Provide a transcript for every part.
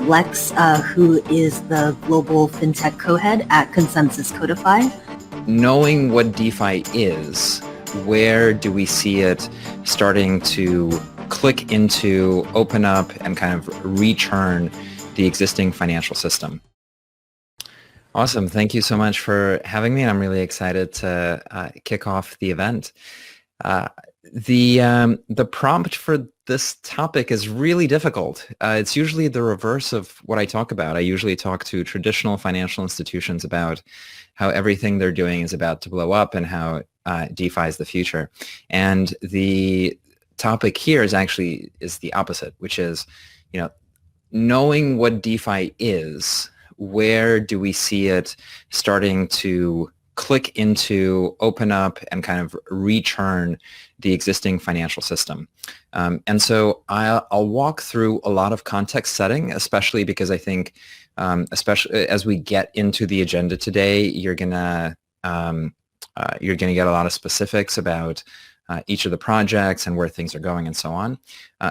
Lex, who is the global fintech co-head at ConsenSys Codify. Knowing what DeFi is, where do we see it starting to click into, open up, and kind of return the existing financial system? Awesome. Thank you so much for having me. I'm really excited to kick off the event. The prompt for this topic is really difficult. It's usually the reverse of what I talk about. I usually talk to traditional financial institutions about how everything they're doing is about to blow up and how DeFi is the future. And the topic here is the opposite, which is, knowing what DeFi is, where do we see it starting to click into, open up, and kind of return the existing financial system. And so I'll walk through a lot of context setting, especially because I think, especially as we get into the agenda today, you're gonna get a lot of specifics about each of the projects and where things are going and so on.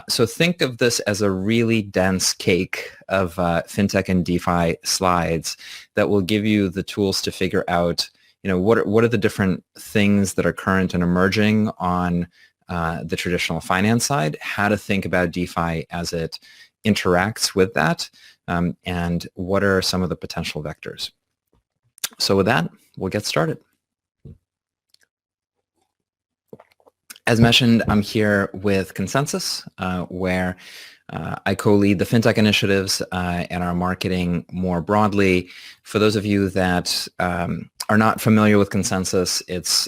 So think of this as a really dense cake of fintech and DeFi slides that will give you the tools to figure out what are the different things that are current and emerging on the traditional finance side, how to think about DeFi as it interacts with that, and what are some of the potential vectors. So with that, we'll get started. As mentioned, I'm here with ConsenSys, where I co-lead the fintech initiatives and our marketing more broadly. For those of you that are not familiar with ConsenSys, it's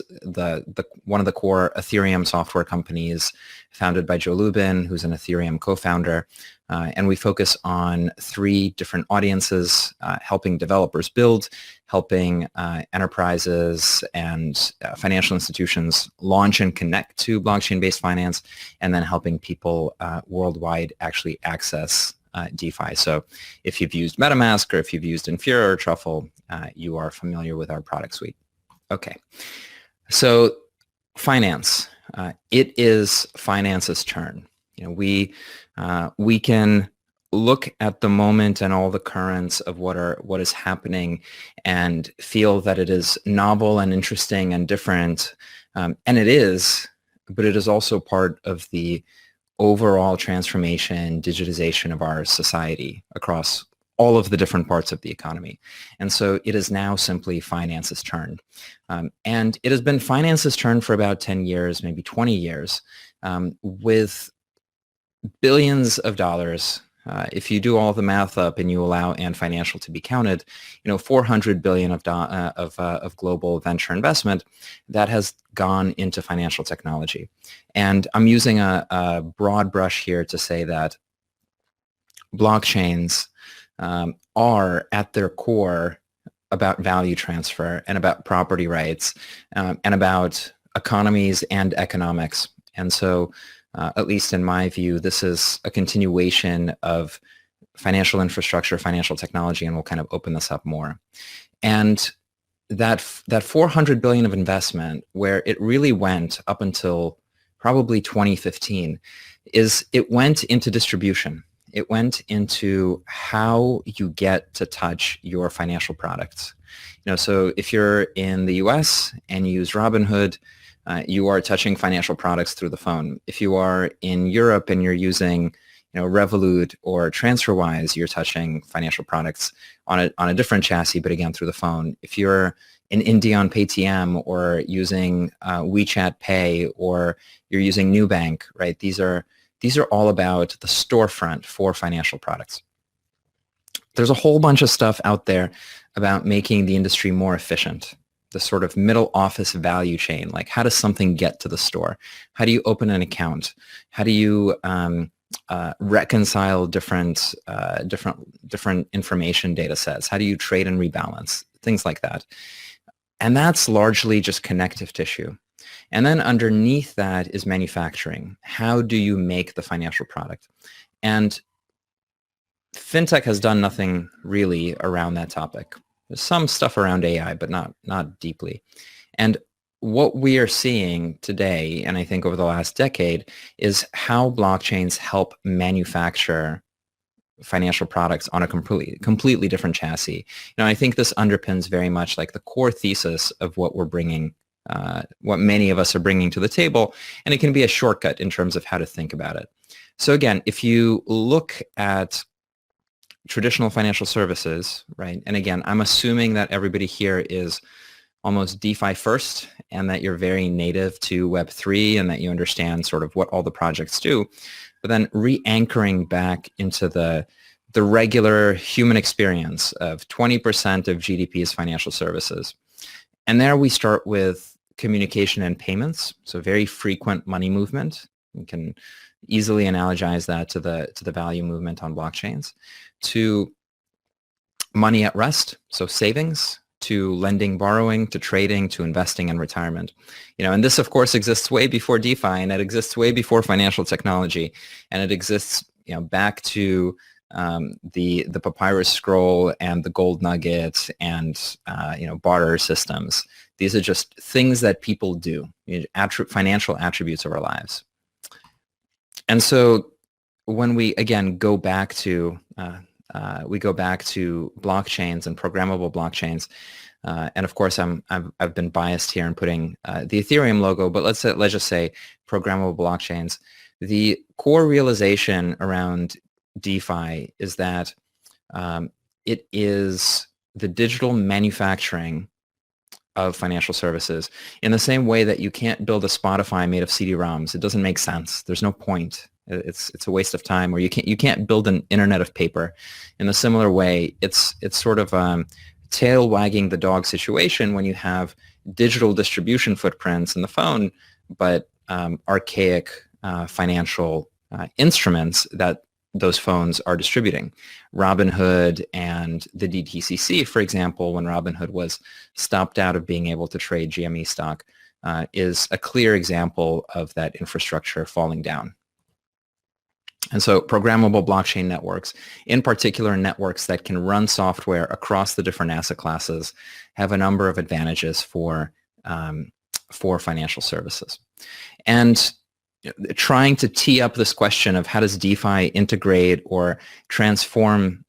one of the core Ethereum software companies founded by Joe Lubin, who's an Ethereum co-founder. And we focus on 3 different audiences, helping developers build, helping enterprises and financial institutions launch and connect to blockchain-based finance, and then helping people worldwide actually access DeFi. So if you've used MetaMask or if you've used Infura or Truffle, you are familiar with our product suite. Okay, so finance. It is finance's turn. We can look at the moment and all the currents of what is happening and feel that it is novel and interesting and different, and it is, but it is also part of the overall transformation, digitization of our society across all of the different parts of the economy. And so it is now simply finance's turn. And it has been finance's turn for about 10 years, maybe 20 years, with billions of dollars. If you do all the math up and you allow Ant Financial to be counted, $400 billion of global venture investment that has gone into financial technology. And I'm using a broad brush here to say that blockchains are at their core about value transfer and about property rights and about economies and economics. And so at least in my view, this is a continuation of financial infrastructure, financial technology, and we'll kind of open this up more. And that 400 billion of investment, where it really went up until probably 2015, is it went into distribution. It went into how you get to touch your financial products. So if you're in the US and you use Robinhood, you are touching financial products through the phone. If you are in Europe and you're using, Revolut or TransferWise, you're touching financial products on a different chassis, but again through the phone. If you're in India on Paytm or using WeChat Pay or you're using Nubank, right? These are all about the storefront for financial products. There's a whole bunch of stuff out there about making the industry more efficient. The sort of middle office value chain, like how does something get to the store? How do you open an account? How do you reconcile different information data sets? How do you trade and rebalance? Things like that. And that's largely just connective tissue. And then underneath that is manufacturing. How do you make the financial product? And fintech has done nothing really around that topic. There's some stuff around AI, but not deeply. And what we are seeing today, and I think over the last decade, is how blockchains help manufacture financial products on a completely different chassis. I think this underpins very much like the core thesis of what we're bringing, what many of us are bringing to the table, and it can be a shortcut in terms of how to think about it. So again, if you look at traditional financial services, right, and again, I'm assuming that everybody here is almost DeFi first and that you're very native to Web3 and that you understand sort of what all the projects do, but then re-anchoring back into the regular human experience of 20% of GDP is financial services. And there we start with communication and payments, so very frequent money movement. You can easily analogize that to the value movement on blockchains, to money at rest, so savings, to lending, borrowing, to trading, to investing and retirement. And this of course exists way before DeFi, and it exists way before financial technology, and it exists back to the papyrus scroll and the gold nugget and barter systems. These are just things that people do, financial attributes of our lives. And so when we again go back to blockchains and programmable blockchains, and of course I've been biased here in putting the Ethereum logo, but let's just say programmable blockchains. The core realization around DeFi is that it is the digital manufacturing of financial services, in the same way that you can't build a Spotify made of CD-ROMs. It doesn't make sense. There's no point. It's a waste of time. Or you can't build an internet of paper. In a similar way, it's sort of tail wagging the dog situation when you have digital distribution footprints in the phone, but archaic financial instruments that those phones are distributing. Robinhood and the DTCC, for example, when Robinhood was stopped out of being able to trade GME stock, is a clear example of that infrastructure falling down. And so programmable blockchain networks, in particular networks that can run software across the different asset classes, have a number of advantages for financial services. And trying to tee up this question of how does DeFi integrate or transform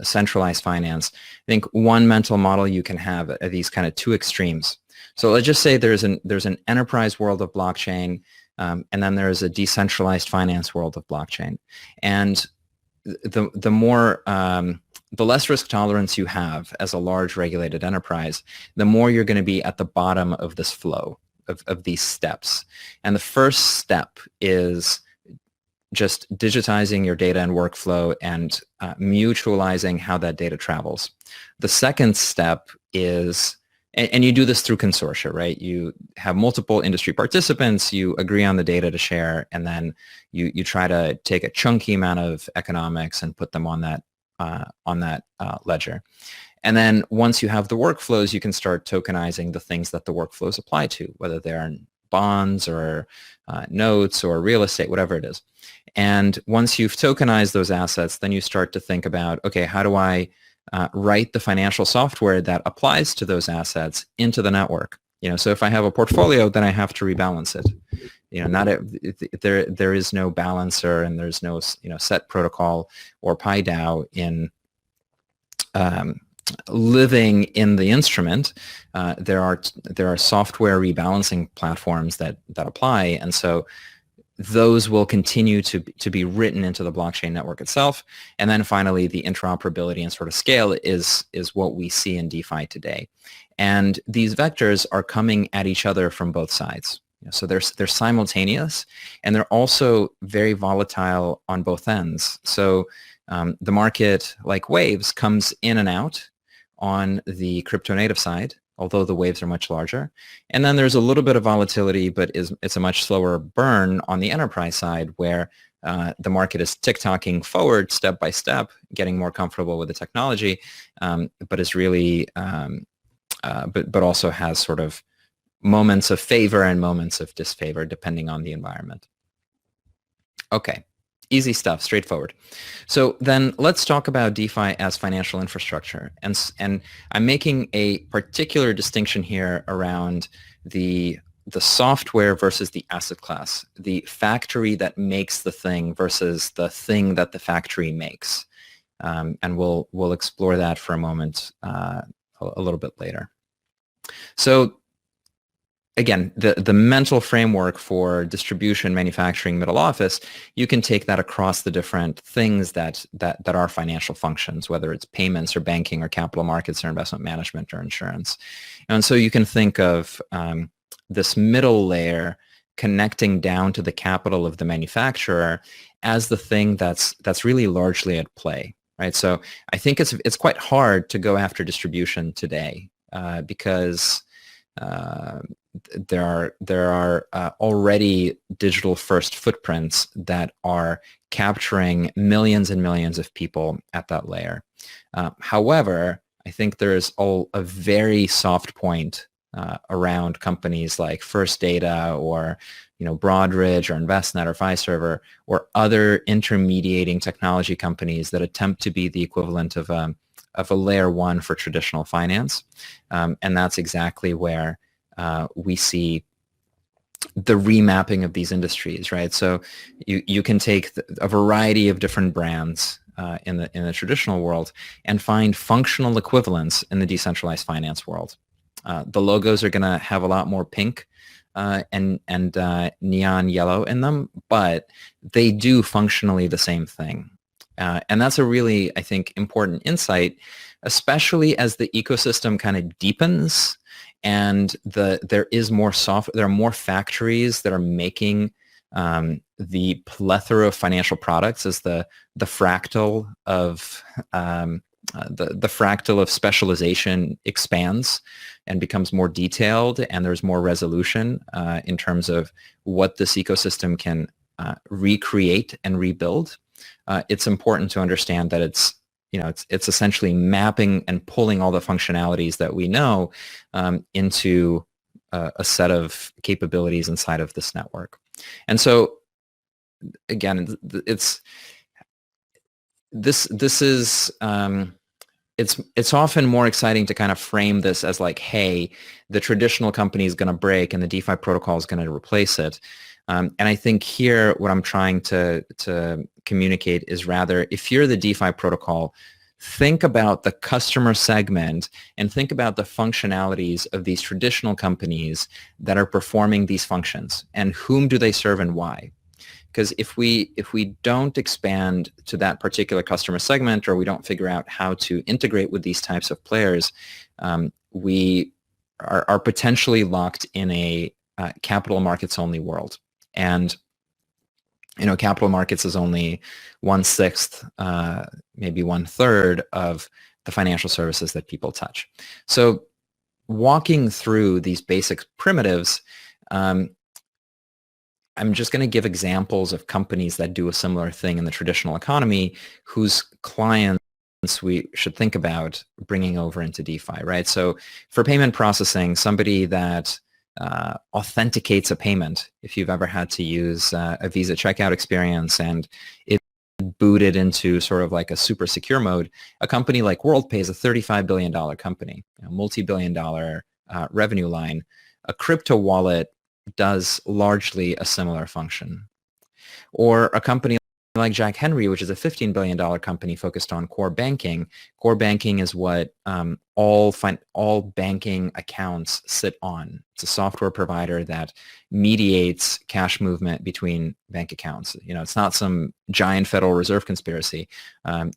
centralized finance, I think one mental model you can have are these kind of two extremes. So let's just say there's an enterprise world of blockchain, and then there's a decentralized finance world of blockchain. And the more the less risk tolerance you have as a large regulated enterprise, the more you're going to be at the bottom of this flow of these steps. And the first step is just digitizing your data and workflow and mutualizing how that data travels. The second step is, and you do this through consortia, right? You have multiple industry participants, you agree on the data to share, and then you try to take a chunky amount of economics and put them on that ledger. And then once you have the workflows, you can start tokenizing the things that the workflows apply to, whether they're bonds or notes or real estate, whatever it is. And once you've tokenized those assets, then you start to think about, okay, how do I write the financial software that applies to those assets into the network? So if I have a portfolio, then I have to rebalance it. There is no balancer and there's no set protocol or PyDAO in living in the instrument. There are software rebalancing platforms that apply, and so those will continue to be written into the blockchain network itself. And then finally, the interoperability and sort of scale is what we see in DeFi today. And these vectors are coming at each other from both sides. So they're simultaneous, and they're also very volatile on both ends. So the market, like waves, comes in and out on the crypto native side, although the waves are much larger. And then there's a little bit of volatility, but it's a much slower burn on the enterprise side, where the market is tick-tocking forward step by step, getting more comfortable with the technology, but is really, but also has sort of moments of favor and moments of disfavor depending on the environment. Okay. Easy stuff, straightforward. So then let's talk about DeFi as financial infrastructure. And I'm making a particular distinction here around the the software versus the asset class, the factory that makes the thing versus the thing that the factory makes. And we'll explore that for a moment a little bit later. So again, the mental framework for distribution, manufacturing, middle office, you can take that across the different things that are financial functions, whether it's payments or banking or capital markets or investment management or insurance. And so you can think of this middle layer connecting down to the capital of the manufacturer as the thing that's really largely at play, right? So I think it's quite hard to go after distribution today because there are already digital first footprints that are capturing millions and millions of people at that layer. However, I think there's a very soft point around companies like First Data or Broadridge or Envestnet or Fiserv or other intermediating technology companies that attempt to be the equivalent of a layer one for traditional finance. And that's exactly where we see the remapping of these industries, right? So you can take a variety of different brands in the traditional world and find functional equivalents in the decentralized finance world. The logos are going to have a lot more pink and neon yellow in them, but they do functionally the same thing. And that's a really, I think, important insight, especially as the ecosystem kind of deepens and there are more factories that are making the plethora of financial products as the fractal of the fractal of specialization expands and becomes more detailed, and there's more resolution in terms of what this ecosystem can recreate and rebuild. It's important to understand that it's essentially mapping and pulling all the functionalities that we know into a set of capabilities inside of this network. And so, again, it's often more exciting to kind of frame this as like, hey, the traditional company is going to break and the DeFi protocol is going to replace it. And I think here what I'm trying to communicate is rather, if you're the DeFi protocol, think about the customer segment and think about the functionalities of these traditional companies that are performing these functions and whom do they serve and why. Because if we don't expand to that particular customer segment, or we don't figure out how to integrate with these types of players, we are potentially locked in a capital markets only world. And capital markets is only 1/6, maybe 1/3 of the financial services that people touch. So walking through these basic primitives, I'm just going to give examples of companies that do a similar thing in the traditional economy whose clients we should think about bringing over into DeFi, right? So for payment processing, somebody that authenticates a payment, if you've ever had to use a Visa checkout experience and it booted into sort of like a super secure mode, a company like WorldPay is a $35 billion company, multi-billion-dollar revenue line. A crypto wallet does largely a similar function. Or a company like Jack Henry, which is a $15 billion company focused on core banking. Core banking is what all banking accounts sit on. It's a software provider that mediates cash movement between bank accounts. It's not some giant Federal Reserve conspiracy.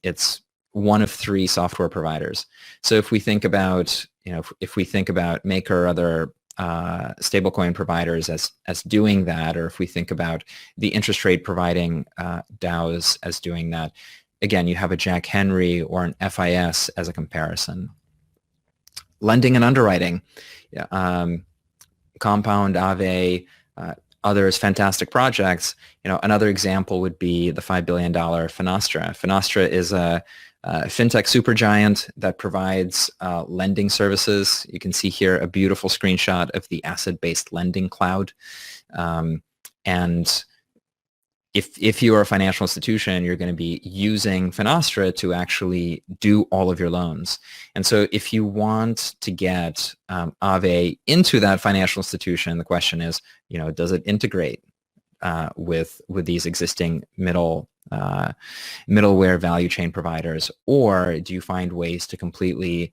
It's one of 3 software providers. So if we think about, Maker or other stablecoin providers as doing that, or if we think about the interest rate providing DAOs as doing that, again, you have a Jack Henry or an FIS as a comparison. Lending and underwriting, Compound, Aave, others, fantastic projects. Another example would be the $5 billion Finastra. Finastra is a fintech supergiant that provides lending services. You can see here a beautiful screenshot of the asset-based lending cloud. And if you are a financial institution, you're going to be using Finastra to actually do all of your loans. And so if you want to get Aave into that financial institution, the question is, does it integrate with these existing middleware value chain providers, or do you find ways to completely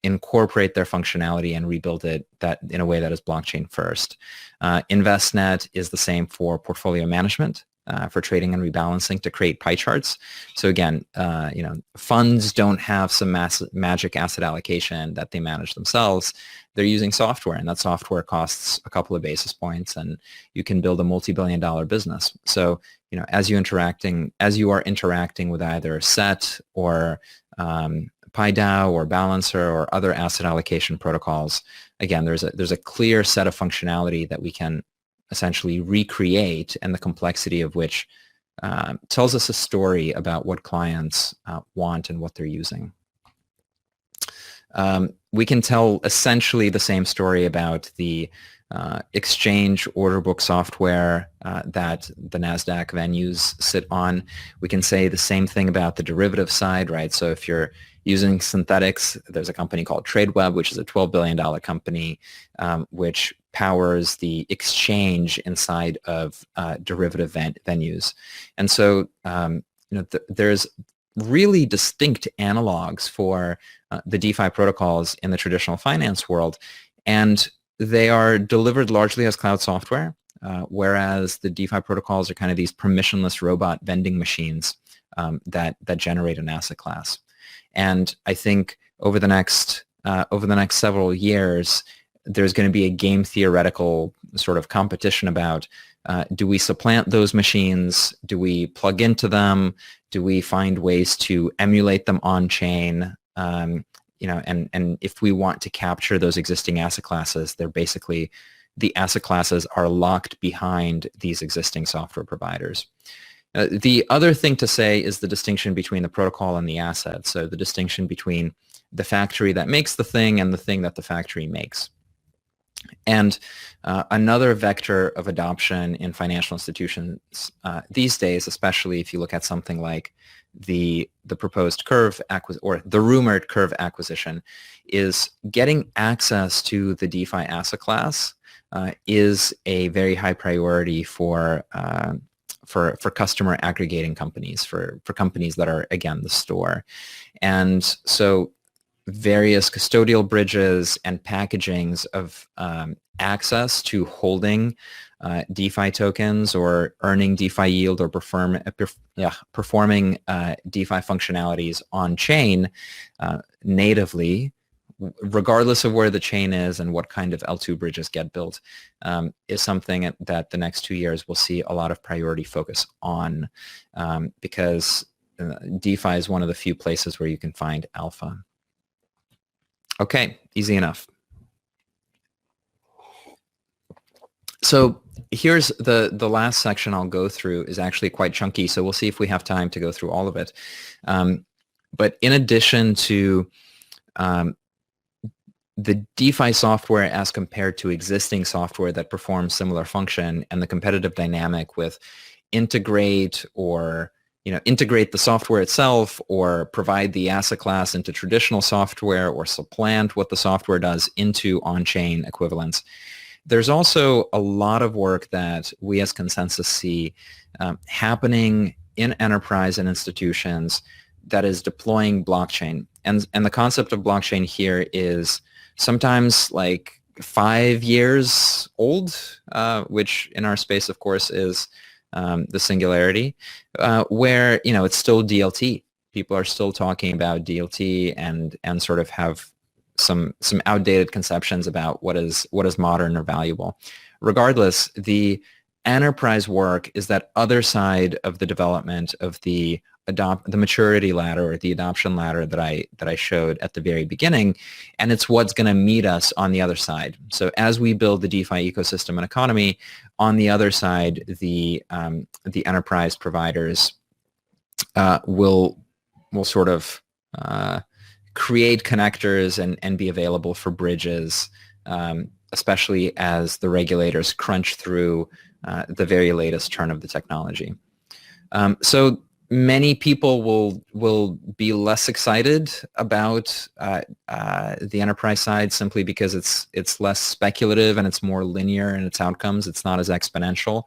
incorporate their functionality and rebuild it that in a way that is blockchain first? InvestNet is the same for portfolio management, for trading and rebalancing to create pie charts. So again, funds don't have some magic asset allocation that they manage themselves. They're using software, and that software costs a couple of basis points, and you can build a multi-billion-dollar business. So as you are interacting with either SET or PyDAO or Balancer or other asset allocation protocols, again, there's a clear set of functionality that we can essentially recreate, and the complexity of which tells us a story about what clients want and what they're using. We can tell essentially the same story about the exchange order book software that the NASDAQ venues sit on. We can say the same thing about the derivative side, right? So if you're using synthetics, there's a company called TradeWeb, which is a $12 billion company, which powers the exchange inside of derivative venues. And so there's really distinct analogs for the DeFi protocols in the traditional finance world, and they are delivered largely as cloud software, whereas the DeFi protocols are kind of these permissionless robot vending machines that generate an asset class. And I think over the next several years, there's going to be a game theoretical sort of competition about do we supplant those machines? Do we plug into them? Do we find ways to emulate them on chain? And if we want to capture those existing asset classes, they're basically, the asset classes are locked behind these existing software providers. The other thing to say is the distinction between the protocol and the asset. So the distinction between the factory that makes the thing and the thing that the factory makes. And another vector of adoption in financial institutions these days, especially if you look at something like the proposed Curve or the rumored Curve acquisition, is getting access to the DeFi asset class is a very high priority for customer aggregating companies, for companies that are, again, the store. And so various custodial bridges and packagings of access to holding DeFi tokens or earning DeFi yield or performing DeFi functionalities on chain natively, regardless of where the chain is and what kind of L2 bridges get built, is something that the next 2 years we'll see a lot of priority focus on, because DeFi is one of the few places where you can find alpha. Okay, easy enough. So here's the last section I'll go through is actually quite chunky, so we'll see if we have time to go through all of it. But in addition to the DeFi software as compared to existing software that performs similar function, and the competitive dynamic with integrate the software itself, or provide the asset class into traditional software, or supplant what the software does into on-chain equivalents. There's also a lot of work that we as ConsenSys see happening in enterprise and institutions that is deploying blockchain. And the concept of blockchain here is sometimes like 5 years old, which in our space, of course, is the singularity, where it's still DLT. People are still talking about DLT and sort of have some outdated conceptions about what is modern or valuable. Regardless, the enterprise work is that other side of the development of the maturity ladder or the adoption ladder that I showed at the very beginning, and it's what's going to meet us on the other side. So as we build the DeFi ecosystem and economy, on the other side, the enterprise providers will sort of create connectors and be available for bridges especially as the regulators crunch through the very latest turn of the technology. So many people will be less excited about the enterprise side simply because it's less speculative and it's more linear in its outcomes. It's not as exponential,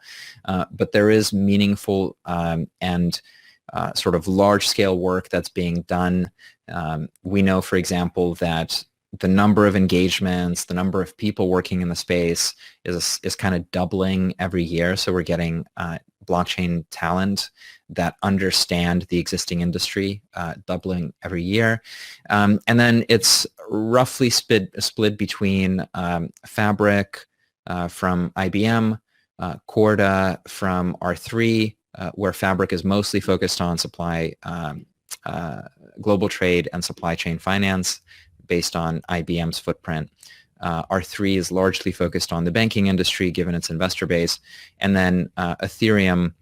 but there is meaningful and sort of large-scale work that's being done. We know, for example, that the number of engagements, the number of people working in the space is kind of doubling every year. So we're getting blockchain talent that understand the existing industry, doubling every year. And then it's roughly split between Fabric from IBM, Corda from R3, where Fabric is mostly focused on supply, global trade and supply chain finance based on IBM's footprint. R3 is largely focused on the banking industry given its investor base. And then Ethereum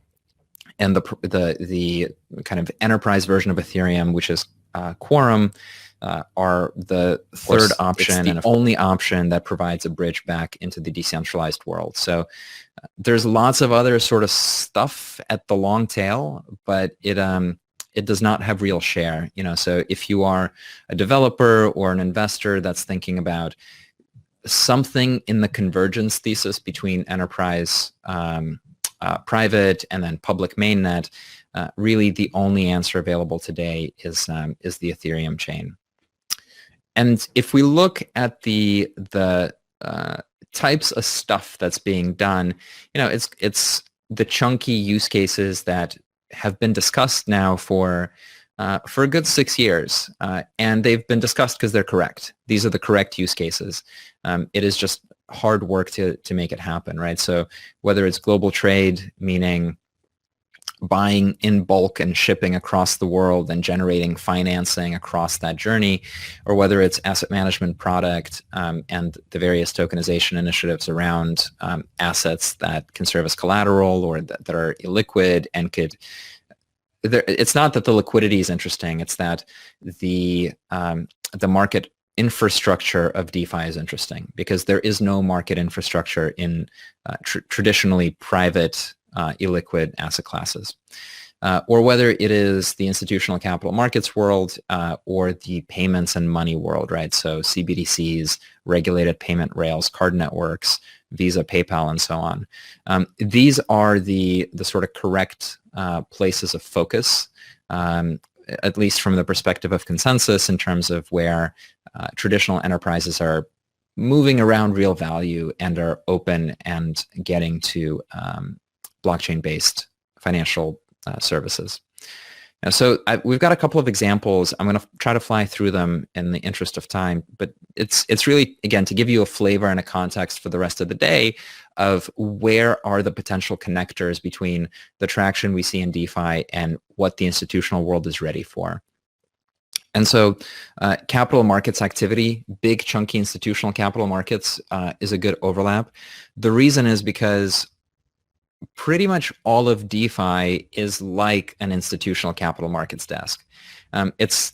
and the kind of enterprise version of Ethereum, which is Quorum, are the third option and only option that provides a bridge back into the decentralized world. So there's lots of other sort of stuff at the long tail, but it does not have real share. So if you are a developer or an investor that's thinking about something in the convergence thesis between enterprise, private, and then public mainnet, really the only answer available today is the Ethereum chain. And if we look at the types of stuff that's being done, it's the chunky use cases that have been discussed now for a good 6 years, and they've been discussed because they're correct. These are the correct use cases. It is just hard work to make it happen, right? So whether it's global trade, meaning buying in bulk and shipping across the world and generating financing across that journey, or whether it's asset management product and the various tokenization initiatives around assets that can serve as collateral or that are illiquid and could. It's not that the liquidity is interesting; it's that the market infrastructure of DeFi is interesting because there is no market infrastructure in traditionally private illiquid asset classes, or whether it is the institutional capital markets world or the payments and money world, right? So CBDCs, regulated payment rails, card networks, Visa, PayPal, and so on. These are the sort of correct places of focus, at least from the perspective of ConsenSys, in terms of where traditional enterprises are moving around real value and are open and getting to blockchain-based financial services. So we've got a couple of examples. I'm going to try to fly through them in the interest of time, but it's really, again, to give you a flavor and a context for the rest of the day of where are the potential connectors between the traction we see in DeFi and what the institutional world is ready for. And so capital markets activity, big chunky institutional capital markets is a good overlap. The reason is because pretty much all of DeFi is like an institutional capital markets desk. It's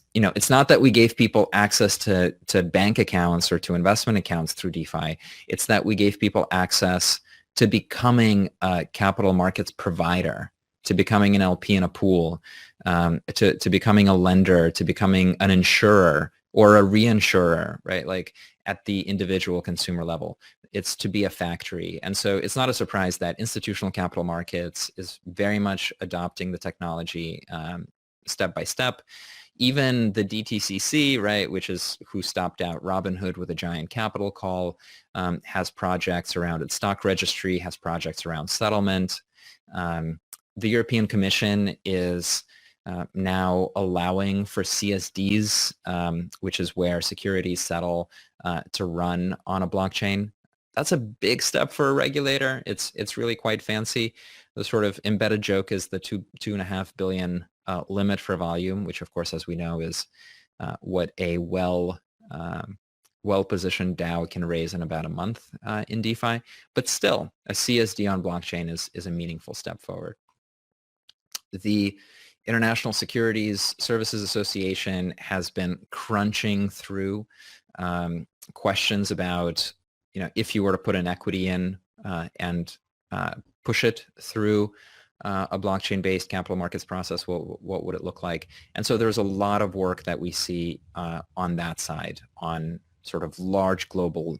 not that we gave people access to bank accounts or to investment accounts through DeFi. It's that we gave people access to becoming a capital markets provider, to becoming an LP in a pool, to becoming a lender, to becoming an insurer or a reinsurer, right? Like at the individual consumer level. It's to be a factory. And so it's not a surprise that institutional capital markets is very much adopting the technology step by step. Even the DTCC, right, which is who stopped out Robinhood with a giant capital call, has projects around its stock registry, has projects around settlement. The European Commission is now allowing for CSDs, which is where securities settle, to run on a blockchain. That's a big step for a regulator. It's really quite fancy. The sort of embedded joke is the 2.5 billion limit for volume, which of course, as we know, is what a well-positioned DAO can raise in about a month in DeFi. But still, a CSD on blockchain is a meaningful step forward. The International Securities Services Association has been crunching through questions about if you were to put an equity in and push it through a blockchain-based capital markets process, what would it look like? And so there's a lot of work that we see on that side, on sort of large global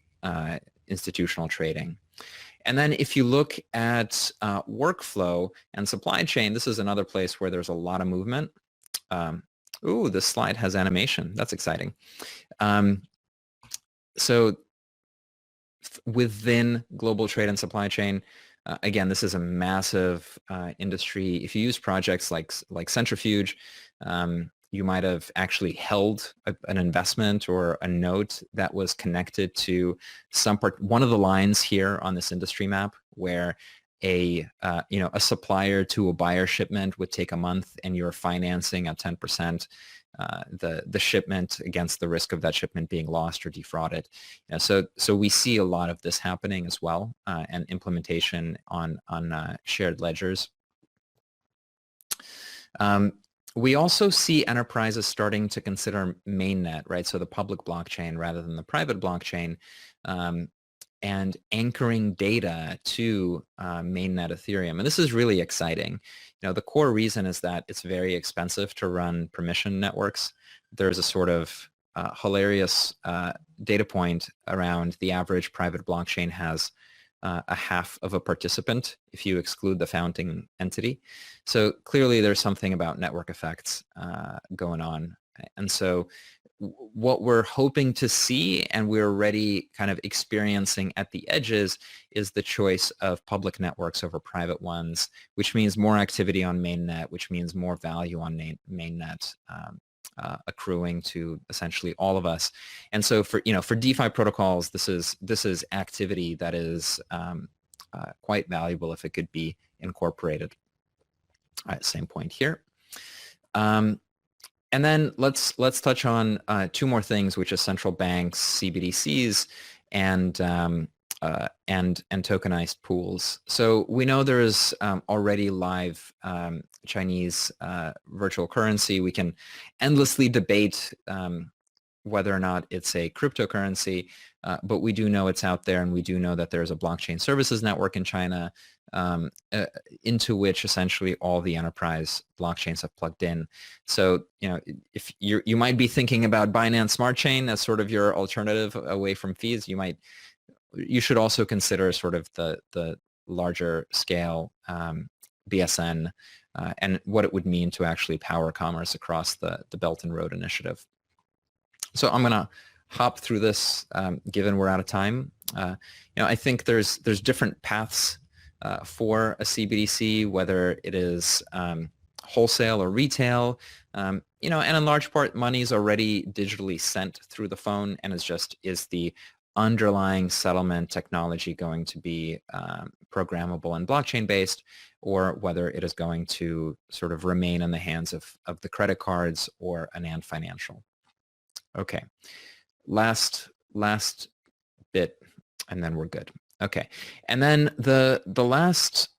institutional trading. And then if you look at workflow and supply chain, this is another place where there's a lot of movement. Ooh, this slide has animation. That's exciting. So within global trade and supply chain, again, this is a massive industry. If you use projects like Centrifuge, you might have actually held an investment or a note that was connected to one of the lines here on this industry map, where a supplier to a buyer shipment would take a month, and you're financing at 10% the shipment against the risk of that shipment being lost or defrauded. So we see a lot of this happening as well, and implementation on shared ledgers. We also see enterprises starting to consider Mainnet, right? So the public blockchain rather than the private blockchain, and anchoring data to Mainnet Ethereum. And this is really exciting. The core reason is that it's very expensive to run permission networks. There's a sort of hilarious data point around the average private blockchain has a half of a participant if you exclude the founding entity. So clearly there's something about network effects going on. And so what we're hoping to see, and we're already kind of experiencing at the edges, is the choice of public networks over private ones, which means more activity on mainnet, which means more value on mainnet accruing to essentially all of us. And so for DeFi protocols, this is activity that is quite valuable if it could be incorporated. All right, same point here. And then let's touch on two more things, which is central banks, CBDCs, and tokenized pools. So we know there is already live Chinese virtual currency. We can endlessly debate whether or not it's a cryptocurrency, but we do know it's out there, and we do know that there's a blockchain services network in China into which essentially all the enterprise blockchains have plugged in. So, if you might be thinking about Binance Smart Chain as sort of your alternative away from fees, you should also consider sort of the larger scale BSN and what it would mean to actually power commerce across the Belt and Road Initiative. So I'm going to hop through this, given we're out of time. I think there's different paths for a CBDC, whether it is wholesale or retail, and in large part, money is already digitally sent through the phone, and is the underlying settlement technology going to be programmable and blockchain based, or whether it is going to sort of remain in the hands of the credit cards or an Ant Financial. Okay, last bit, and then we're good. Okay, and then the last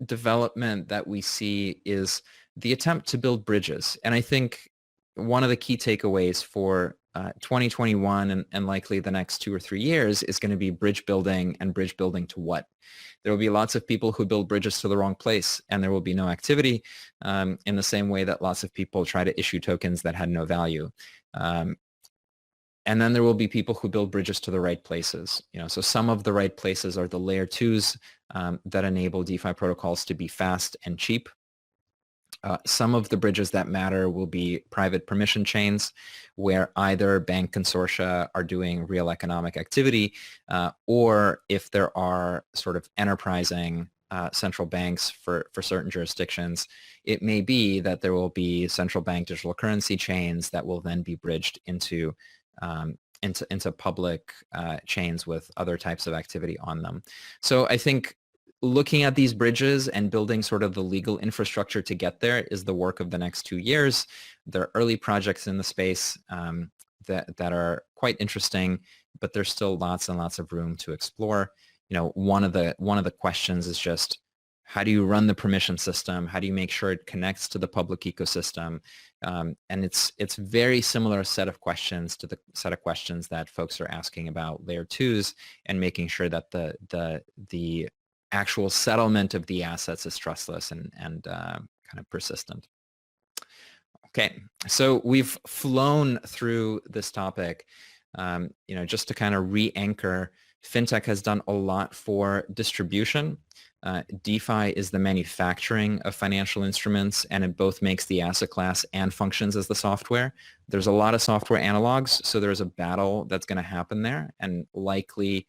development that we see is the attempt to build bridges. And I think one of the key takeaways for 2021 and likely the next 2 or 3 years is going to be bridge building, and bridge building to what? There will be lots of people who build bridges to the wrong place, and there will be no activity in the same way that lots of people try to issue tokens that had no value. And then there will be people who build bridges to the right places. So some of the right places are the layer 2s that enable DeFi protocols to be fast and cheap. Some of the bridges that matter will be private permission chains, where either bank consortia are doing real economic activity, or if there are sort of enterprising central banks for certain jurisdictions, it may be that there will be central bank digital currency chains that will then be bridged into public chains with other types of activity on them. So I think looking at these bridges and building sort of the legal infrastructure to get there is the work of the next 2 years. There are early projects in the space that are quite interesting, but there's still lots and lots of room to explore. One of the questions is just, how do you run the permission system? How do you make sure it connects to the public ecosystem? And it's very similar set of questions to the set of questions that folks are asking about layer 2s and making sure that the actual settlement of the assets is trustless and kind of persistent. Okay, so we've flown through this topic. Just to kind of re-anchor, fintech has done a lot for distribution. DeFi is the manufacturing of financial instruments, and it both makes the asset class and functions as the software. There's a lot of software analogs, so there's a battle that's going to happen there, and likely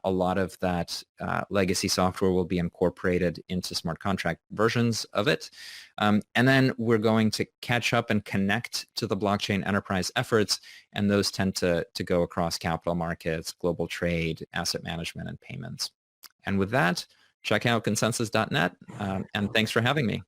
a lot of that legacy software will be incorporated into smart contract versions of it. And then we're going to catch up and connect to the blockchain enterprise efforts, and those tend to go across capital markets, global trade, asset management, and payments. And with that, check out ConsenSys.net, and thanks for having me.